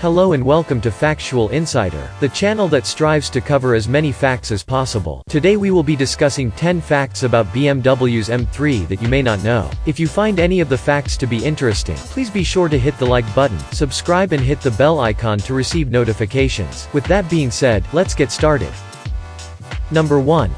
Hello and welcome to Factual Insider, the channel that strives to cover as many facts as possible. Today we will be discussing 10 facts about BMW's M3 that you may not know. If you find any of the facts to be interesting, please be sure to hit the like button, subscribe and hit the bell icon to receive notifications. With that being said, let's get started. Number 1.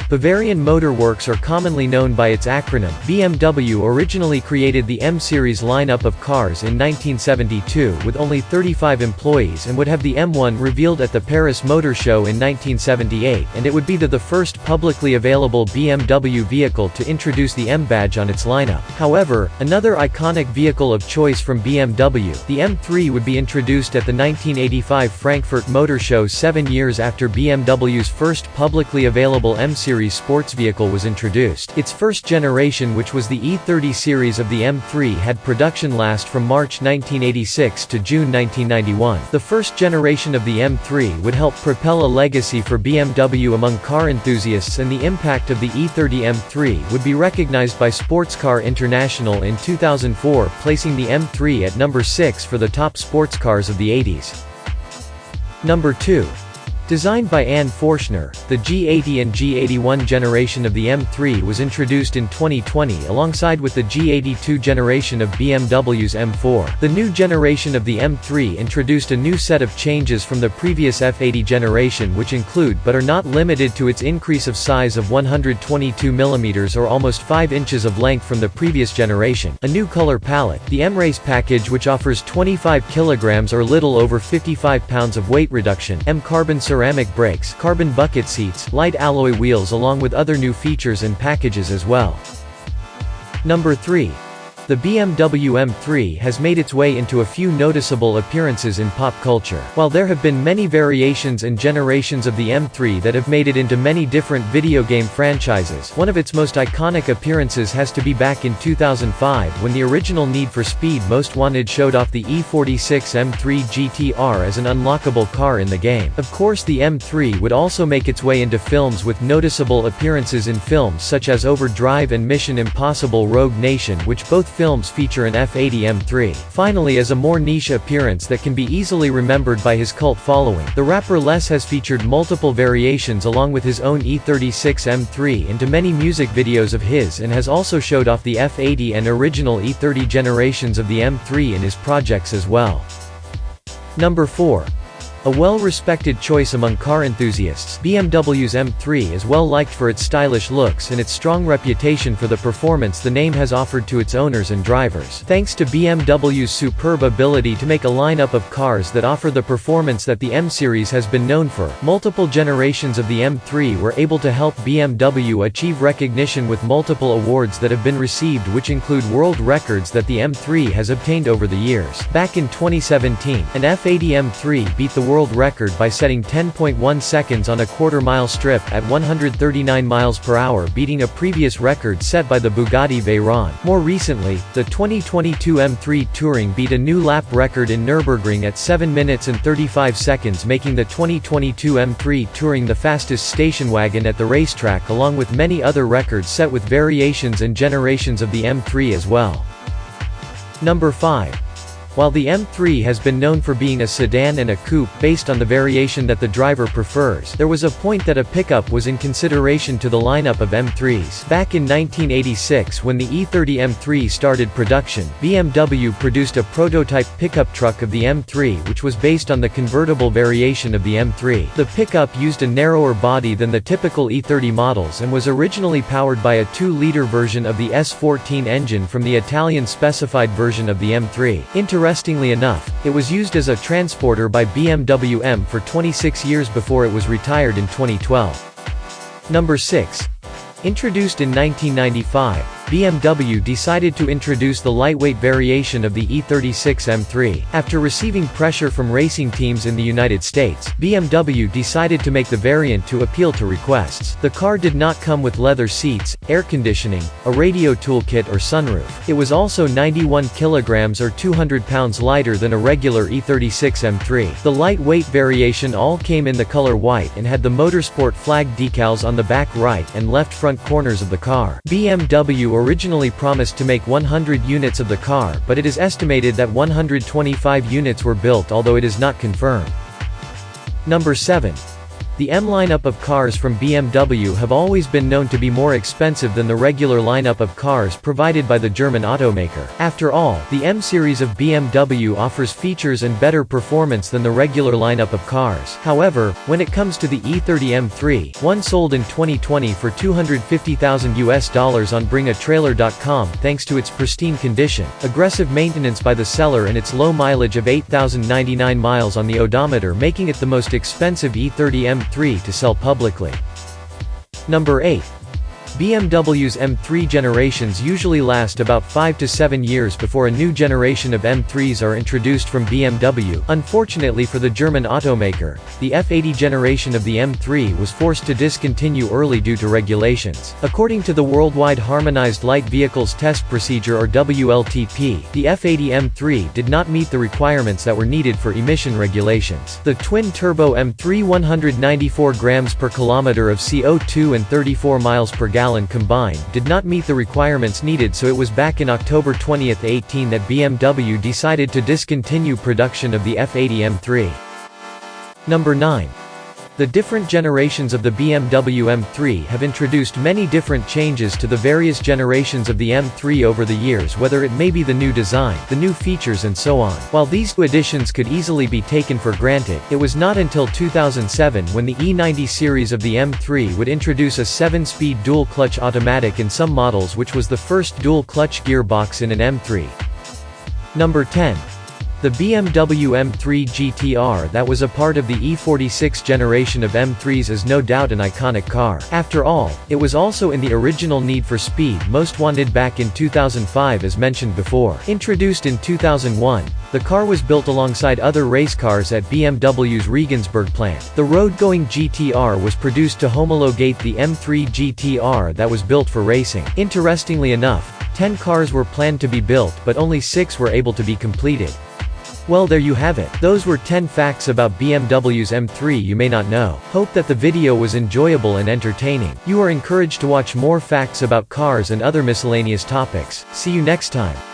Bavarian Motorworks, are commonly known by its acronym. BMW originally created the M series lineup of cars in 1972 with only 35 employees and would have the M1 revealed at the Paris Motor Show in 1978, and it would be the first publicly available BMW vehicle to introduce the M badge on its lineup. However, another iconic vehicle of choice from BMW, the M3, would be introduced at the 1985 Frankfurt Motor Show 7 years after BMW's first publicly available M series sports vehicle was introduced. Its first generation, which was the E30 series of the M3, had production last from March 1986 to June 1991. The first generation of the M3 would help propel a legacy for BMW among car enthusiasts, and the impact of the E30 M3 would be recognized by Sports Car International in 2004, placing the M3 at number 6 for the top sports cars of the 80s. Number 2. Designed by Forshner, the G80 and G81 generation of the M3 was introduced in 2020 alongside with the G82 generation of BMW's M4. The new generation of the M3 introduced a new set of changes from the previous F80 generation, which include but are not limited to its increase of size of 122 mm or almost 5 inches of length from the previous generation, a new color palette, the M-Race package which offers 25 kilograms or little over 55 pounds of weight reduction, M-carbon ceramic brakes, carbon bucket seats, light alloy wheels, along with other new features and packages as well. Number 3. The BMW M3 has made its way into a few noticeable appearances in pop culture. While there have been many variations and generations of the M3 that have made it into many different video game franchises, one of its most iconic appearances has to be back in 2005 when the original Need for Speed Most Wanted showed off the E46 M3 GTR as an unlockable car in the game. Of course, the M3 would also make its way into films with noticeable appearances in films such as Overdrive and Mission Impossible Rogue Nation, which both films feature an F80 M3. Finally, as a more niche appearance that can be easily remembered by his cult following, the rapper Les has featured multiple variations along with his own E36 M3 into many music videos of his, and has also showed off the F80 and original E30 generations of the M3 in his projects as well. Number 4. A well-respected choice among car enthusiasts, BMW's M3 is well liked for its stylish looks and its strong reputation for the performance the name has offered to its owners and drivers. Thanks to BMW's superb ability to make a lineup of cars that offer the performance that the M series has been known for, multiple generations of the M3 were able to help BMW achieve recognition with multiple awards that have been received, which include world records that the M3 has obtained over the years. Back in 2017, an F80 M3 beat the world record by setting 10.1 seconds on a quarter-mile strip at 139 miles per hour, beating a previous record set by the Bugatti Veyron. More recently, the 2022 M3 Touring beat a new lap record in Nürburgring at 7 minutes and 35 seconds, making the 2022 M3 Touring the fastest station wagon at the racetrack, along with many other records set with variations and generations of the M3 as well. Number 5. While the M3 has been known for being a sedan and a coupe based on the variation that the driver prefers, there was a point that a pickup was in consideration to the lineup of M3s. Back in 1986, when the E30 M3 started production, BMW produced a prototype pickup truck of the M3 which was based on the convertible variation of the M3. The pickup used a narrower body than the typical E30 models and was originally powered by a 2-liter version of the S14 engine from the Italian specified version of the M3. Interestingly enough, it was used as a transporter by BMW M for 26 years before it was retired in 2012. Number 6. Introduced in 1995, BMW decided to introduce the lightweight variation of the E36 M3. After receiving pressure from racing teams in the United States, BMW decided to make the variant to appeal to requests. The car did not come with leather seats, air conditioning, a radio toolkit or sunroof. It was also 91 kilograms or 200 pounds lighter than a regular E36 M3. The lightweight variation all came in the color white and had the motorsport flag decals on the back right and left front corners of the car. BMW originally promised to make 100 units of the car, but it is estimated that 125 units were built, although it is not confirmed. Number 7. The M lineup of cars from BMW have always been known to be more expensive than the regular lineup of cars provided by the German automaker. After all, the M series of BMW offers features and better performance than the regular lineup of cars. However, when it comes to the E30 M3, one sold in 2020 for $250,000 on bringatrailer.com thanks to its pristine condition, aggressive maintenance by the seller and its low mileage of 8,099 miles on the odometer, making it the most expensive E30 M3 to sell publicly. Number 8. BMW's M3 generations usually last about 5 to 7 years before a new generation of M3s are introduced from BMW. Unfortunately for the German automaker, the F80 generation of the M3 was forced to discontinue early due to regulations. According to the Worldwide Harmonized Light Vehicles Test Procedure or WLTP, the F80 M3 did not meet the requirements that were needed for emission regulations. The twin-turbo M3 194 grams per kilometer of CO2 and 34 miles per gallon combined did not meet the requirements needed, so it was back in October 2018 that BMW decided to discontinue production of the F80 M3. Number 9. The different generations of the BMW M3 have introduced many different changes to the various generations of the M3 over the years, whether it may be the new design, the new features and so on. While these additions could easily be taken for granted, it was not until 2007 when the E90 series of the M3 would introduce a 7-speed dual-clutch automatic in some models, which was the first dual-clutch gearbox in an M3. Number 10. The BMW M3 GTR that was a part of the E46 generation of M3s is no doubt an iconic car. After all, it was also in the original Need for Speed Most Wanted back in 2005 as mentioned before. Introduced in 2001, the car was built alongside other race cars at BMW's Regensburg plant. The road-going GTR was produced to homologate the M3 GTR that was built for racing. Interestingly enough, 10 cars were planned to be built, but only 6 were able to be completed. Well, there you have it. Those were 10 facts about BMW's M3 you may not know. Hope that the video was enjoyable and entertaining. You are encouraged to watch more facts about cars and other miscellaneous topics. See you next time.